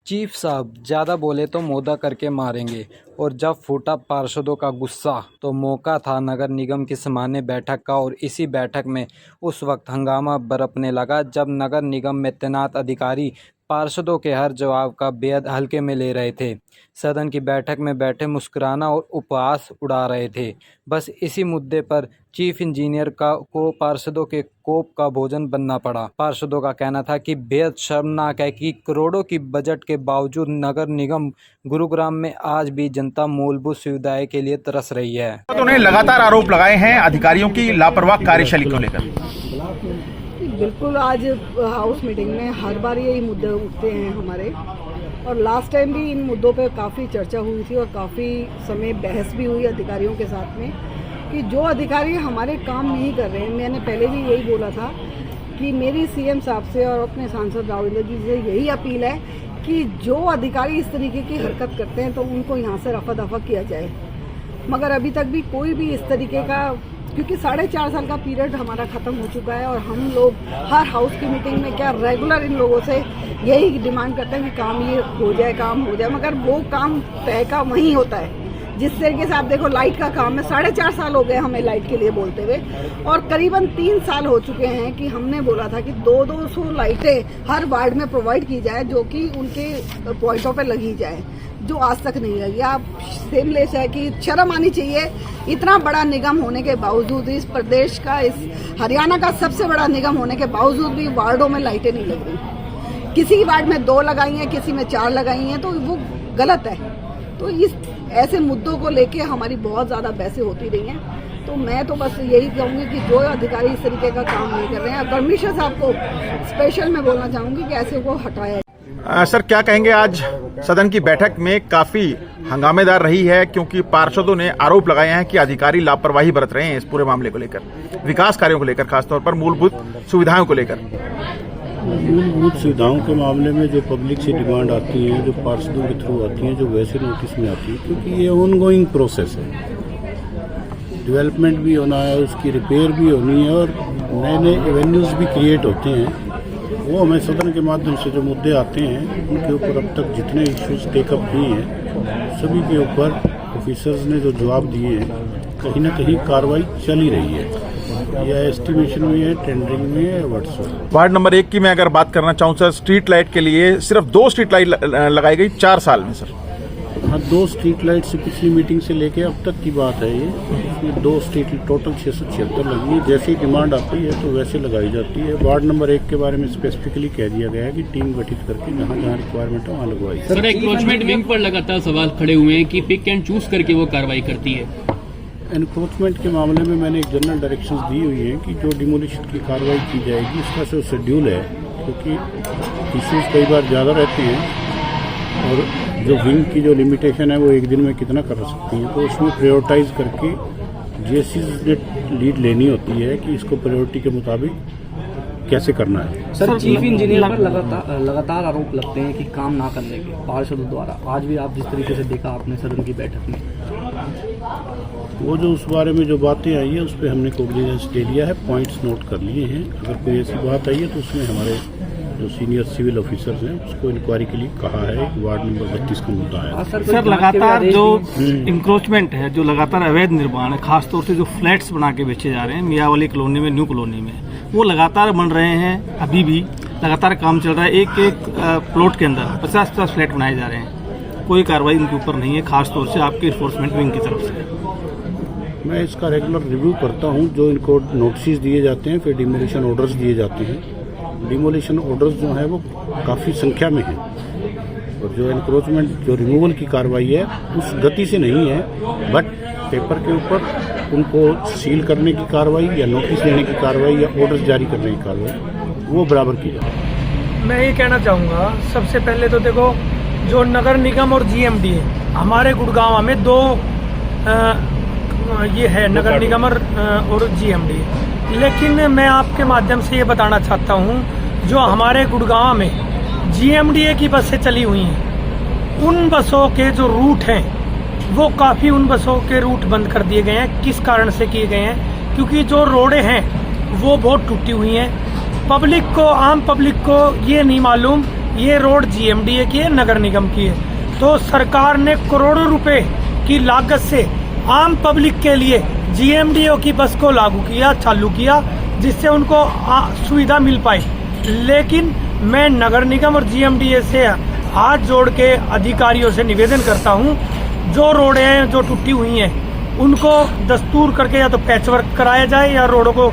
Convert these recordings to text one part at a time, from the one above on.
Chief साहब ज़्यादा बोले तो मौदा करके मारेंगे। और जब फूटा पार्षदों का गुस्सा तो मौका था नगर निगम की सामान्य बैठक का। और इसी बैठक में उस वक्त हंगामा बरपने लगा जब नगर निगम में तैनात अधिकारी पार्षदों के हर जवाब का बेहद हल्के में ले रहे थे। सदन की बैठक में बैठे मुस्कुराना और उपहास उड़ा रहे थे। बस इसी मुद्दे पर चीफ इंजीनियर को पार्षदों के कोप का भोजन बनना पड़ा। पार्षदों का कहना था कि बेहद शर्मनाक है कि करोड़ों की बजट के बावजूद नगर निगम गुरुग्राम में आज भी जनता मूलभूत सुविधाएं के लिए तरस रही है। तो उन्हें लगातार आरोप लगाए हैं अधिकारियों की लापरवाह कार्यशैली को लेकर। बिल्कुल, आज हाउस मीटिंग में हर बार यही मुद्दे उठते हैं हमारे, और लास्ट टाइम भी इन मुद्दों पे काफ़ी चर्चा हुई थी और काफ़ी समय बहस भी हुई अधिकारियों के साथ में कि जो अधिकारी हमारे काम नहीं कर रहे हैं। मैंने पहले भी यही बोला था कि मेरी सीएम साहब से और अपने सांसद राविंद्र जी से यही अपील है कि जो अधिकारी इस तरीके की हरकत करते हैं तो उनको यहाँ से रफा दफा किया जाए। मगर अभी तक भी कोई भी इस तरीके का, क्योंकि 4.5 साल का पीरियड हमारा ख़त्म हो चुका है और हम लोग हर हाउस की मीटिंग में क्या रेगुलर इन लोगों से यही डिमांड करते हैं कि काम ये हो जाए, काम हो जाए, मगर वो काम तय का वहीं होता है। जिस तरीके से आप देखो लाइट का काम है, 4.5 साल हो गए हमें लाइट के लिए बोलते हुए, और करीबन 3 साल हो चुके हैं कि हमने बोला था कि 200 लाइटें हर वार्ड में प्रोवाइड की जाए जो कि उनके पॉइंटों पे लगी जाए, जो आज तक नहीं लगी। आप सेमलेस है कि शर्म आनी चाहिए, इतना बड़ा निगम होने के बावजूद, इस प्रदेश का, इस हरियाणा का सबसे बड़ा निगम होने के बावजूद भी वार्डों में लाइटें नहीं लग रही। किसी वार्ड में 2 लगाई हैं, किसी में 4 लगाई हैं, तो वो गलत है। तो इस ऐसे मुद्दों को लेके हमारी बहुत ज़्यादा बहसें होती रही हैं। तो मैं तो बस यही कहूँगी कि जो अधिकारी इस तरीके का काम नहीं कर रहे हैं, कमिश्नर साहब को स्पेशल मैं बोलना चाहूँगी कि ऐसे को हटाया। सर, क्या कहेंगे, आज सदन की बैठक में काफी हंगामेदार रही है क्योंकि पार्षदों ने आरोप लगाए हैं कि अधिकारी लापरवाही बरत रहे हैं इस पूरे मामले को लेकर, विकास कार्यों को लेकर, खासतौर पर मूलभूत सुविधाओं को लेकर। मूलभूत सुविधाओं के मामले में जो पब्लिक से डिमांड आती है, जो पार्षदों के थ्रू आती हैं, जो वैसे नोटिस में आती है, क्योंकि ये ऑनगोइंग प्रोसेस है, डेवलपमेंट भी होना है, उसकी रिपेयर भी होनी है और नए नए एवेन्यूज़ भी क्रिएट होते हैं। वो हमें सदन के माध्यम से जो मुद्दे आते हैं उनके ऊपर अब तक जितने इश्यूज टेकअप किए हैं सभी के ऊपर ऑफिसर्स ने जो जवाब दिए हैं, कहीं ना कहीं कार्रवाई चल ही रही है, या एस्टिमेशन में है, टेंडरिंग में है, व्हाट्सएप। वार्ड नंबर 1 की मैं अगर बात करना चाहूँ सर, स्ट्रीट लाइट के लिए सिर्फ 2 स्ट्रीट लाइट लगाई गई 4 साल में सर। हाँ, 2 स्ट्रीट लाइट से पिछली मीटिंग से लेके अब तक की बात है ये। इसमें 2 स्ट्रीट टोटल 676 लगी है। जैसी डिमांड आती है तो वैसे लगाई जाती है। वार्ड नंबर 1 के बारे में स्पेसिफिकली कह दिया गया है कि टीम गठित करके जहाँ जहाँ रिक्वायरमेंट है वहाँ लगवाई। सर, एनक्रोचमेंट विंग पर लगातार सवाल खड़े हुए हैं कि पिक एंड चूज करके वो कार्रवाई करती है। एनक्रोचमेंट के मामले में मैंने एक जनरल डायरेक्शंस दी हुई है कि जो डिमोलिशन की कार्रवाई की जाएगी उसका जो शेड्यूल है, क्योंकि इश्यूज कई बार ज़्यादा रहते हैं और जो विंग की जो लिमिटेशन है वो एक दिन में कितना कर सकती है, तो उसमें प्रायोरिटाइज करके जीएससीज ने लीड लेनी होती है कि इसको प्रायोरिटी के मुताबिक कैसे करना है। सर, चीफ इंजीनियर पर लगातार आरोप लगते हैं कि काम ना करने के पार्षदों द्वारा। आज भी आप जिस तरीके से देखा आपने सदन की बैठक में, वो जो उस बारे में जो बातें आई है उस पर हमने कोग्निजेंस ले लिया है, पॉइंट्स नोट कर लिए हैं। अगर कोई ऐसी बात आई है तो उसमें हमारे जो सीनियर सिविल ऑफिसर्स हैं उसको इंक्वायरी के लिए कहा है। वार्ड नंबर 32 का मुद्दा है। सर, लगातार जो इंक्रोचमेंट है, जो लगातार अवैध निर्माण है, खासतौर से जो फ्लैट्स बना के बेचे जा रहे हैं मियाँवाली कॉलोनी में, न्यू कॉलोनी में, वो लगातार बन रहे हैं। अभी भी लगातार काम चल रहा है। एक प्लॉट के अंदर 50-50 फ्लैट बनाए जा रहे हैं। कोई कार्रवाई उनके ऊपर नहीं है, खासतौर से आपके इन्फोर्समेंट विंग की तरफ से। मैं इसका रेगुलर रिव्यू करता हूँ। जो इनको नोटिस दिए जाते हैं, फिर डिमोलिशन ऑर्डर्स दिए जाते हैं। डिमोलिशन ऑर्डर्स जो हैं वो काफ़ी संख्या में हैं और जो एनक्रोचमेंट, जो रिमूवल की कार्रवाई है उस गति से नहीं है, बट पेपर के ऊपर उनको सील करने की कार्रवाई या नोटिस देने की कार्रवाई या ऑर्डर्स जारी करने की कार्रवाई वो बराबर की जाए। मैं ये कहना चाहूँगा, सबसे पहले तो देखो, जो नगर निगम और जीएमडी है, हमारे गुड़गांव में 2 ये है, नगर निगम और जीएमडी। लेकिन मैं आपके माध्यम से ये बताना चाहता हूँ, जो हमारे गुड़गांव में जीएमडीए की बसें चली हुई हैं, उन बसों के जो रूट हैं वो काफ़ी, उन बसों के रूट बंद कर दिए गए हैं। किस कारण से किए गए हैं? क्योंकि जो रोडें हैं वो बहुत टूटी हुई हैं। पब्लिक को, आम पब्लिक को ये नहीं मालूम ये रोड जीएमडीए की है, नगर निगम की है। तो सरकार ने करोड़ों रुपए की लागत से आम पब्लिक के लिए जीएमडीए की बस को लागू किया, चालू किया, जिससे उनको सुविधा मिल पाई। लेकिन मैं नगर निगम और जीएमडीए से हाथ जोड़ के अधिकारियों से निवेदन करता हूँ, जो रोडें हैं जो टूटी हुई हैं उनको दस्तूर करके या तो पैचवर्क कराया जाए या रोडों को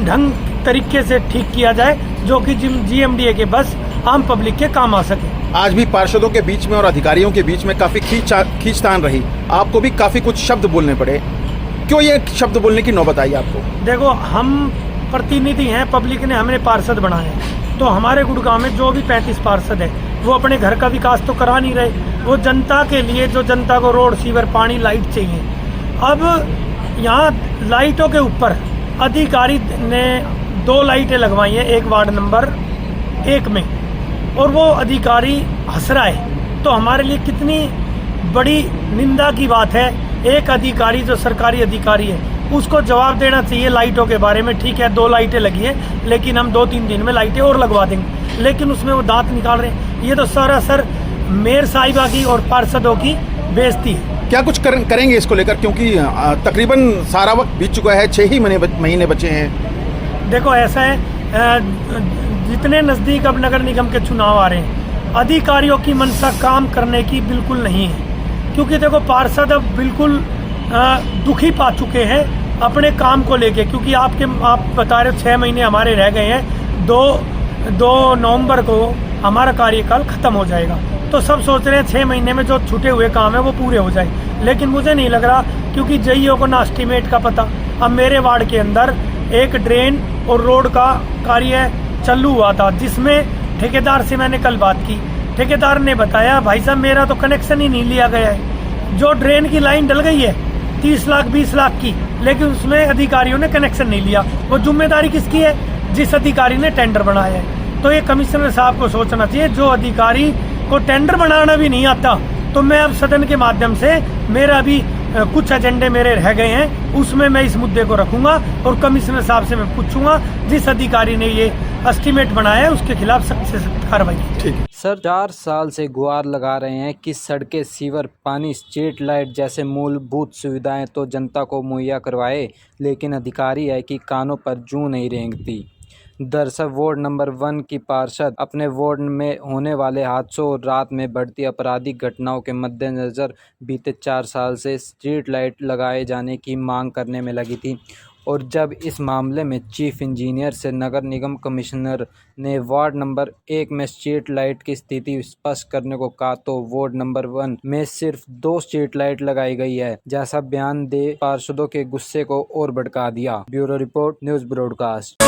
ढंग तरीके से ठीक किया जाए, जो कि जीएमडीए के बस आम पब्लिक के काम आ सके। आज भी पार्षदों के बीच में और अधिकारियों के बीच में काफी खींचतान रही, आपको भी काफी कुछ शब्द बोलने पड़े। क्यों ये शब्द बोलने की नौबत आई आपको? देखो, हम प्रतिनिधि हैं, पब्लिक ने हमें पार्षद बनाए हैं, तो हमारे गुड़गांव में जो भी 35 पार्षद है वो अपने घर का विकास तो करा नहीं रहे, वो जनता के लिए, जो जनता को रोड, सीवर, पानी, लाइट चाहिए। अब यहाँ लाइटों के ऊपर अधिकारी ने 2 लाइटें लगवाई हैं एक वार्ड नंबर 1 में, और वो अधिकारी हंस रहा है। तो हमारे लिए कितनी बड़ी निंदा की बात है। एक अधिकारी जो सरकारी अधिकारी है उसको जवाब देना चाहिए लाइटों के बारे में। ठीक है, 2 लाइटें लगी है, लेकिन हम 2-3 दिन में लाइटें और लगवा देंगे, लेकिन उसमें वो दांत निकाल रहे हैं। ये तो सरासर मेयर साहिबा की और पार्षदों की बेइज्जती है। क्या कुछ करेंगे इसको लेकर, क्योंकि तकरीबन सारा वक्त बीत चुका है, 6 ही महीने बचे हैं। देखो, ऐसा है, जितने नज़दीक अब नगर निगम के चुनाव आ रहे हैं, अधिकारियों की मंशा काम करने की बिल्कुल नहीं है। क्योंकि देखो, पार्षद अब बिल्कुल दुखी पा चुके हैं अपने काम को लेके, क्योंकि आप बता रहे हो 6 महीने हमारे रह गए हैं, 2 नवंबर को हमारा कार्यकाल खत्म हो जाएगा। तो सब सोच रहे हैं 6 महीने में जो छूटे हुए काम है वो पूरे हो जाए, लेकिन मुझे नहीं लग रहा, क्योंकि जेईओ को ना एस्टीमेट का पता। अब मेरे वार्ड के अंदर एक ड्रेन और रोड का कार्य चालू हुआ था, जिसमें ठेकेदार से मैंने कल बात की। ठेकेदार ने बताया, भाई साहब मेरा तो कनेक्शन ही नहीं लिया गया है। जो ड्रेन की लाइन डल गई है 30 लाख 20 लाख की, लेकिन उसमें अधिकारियों ने कनेक्शन नहीं लिया। वो जिम्मेदारी किसकी है? जिस अधिकारी ने टेंडर बनाया है। तो ये कमिश्नर साहब को सोचना चाहिए, जो अधिकारी को टेंडर बनाना भी नहीं आता। तो मैं अब सदन के माध्यम से, मेरा भी कुछ एजेंडे मेरे रह गए हैं, उसमें मैं इस मुद्दे को रखूंगा और कमिश्नर साहब से मैं पूछूंगा, जिस अधिकारी ने ये एस्टीमेट बनाया है उसके खिलाफ सख्त से सख्त कार्रवाई। ठीक है सर, 4 साल से गुहार लगा रहे हैं कि सड़कें, सीवर, पानी, स्ट्रीट लाइट जैसे मूलभूत सुविधाएं तो जनता को मुहैया करवाए, लेकिन अधिकारी है कि कानों पर जूं नहीं रेंगती। दरअसल वार्ड नंबर 1 की पार्षद अपने वार्ड में होने वाले हादसों और रात में बढ़ती आपराधिक घटनाओं के मद्देनज़र बीते 4 साल से स्ट्रीट लाइट लगाए जाने की मांग करने में लगी थी, और जब इस मामले में चीफ इंजीनियर से नगर निगम कमिश्नर ने वार्ड नंबर 1 में स्ट्रीट लाइट की स्थिति स्पष्ट करने को कहा, तो वार्ड नंबर 1 में सिर्फ 2 स्ट्रीट लाइट लगाई गई है, जैसा बयान दे पार्षदों के गुस्से को और भड़का दिया। Bureau report, news broadcast.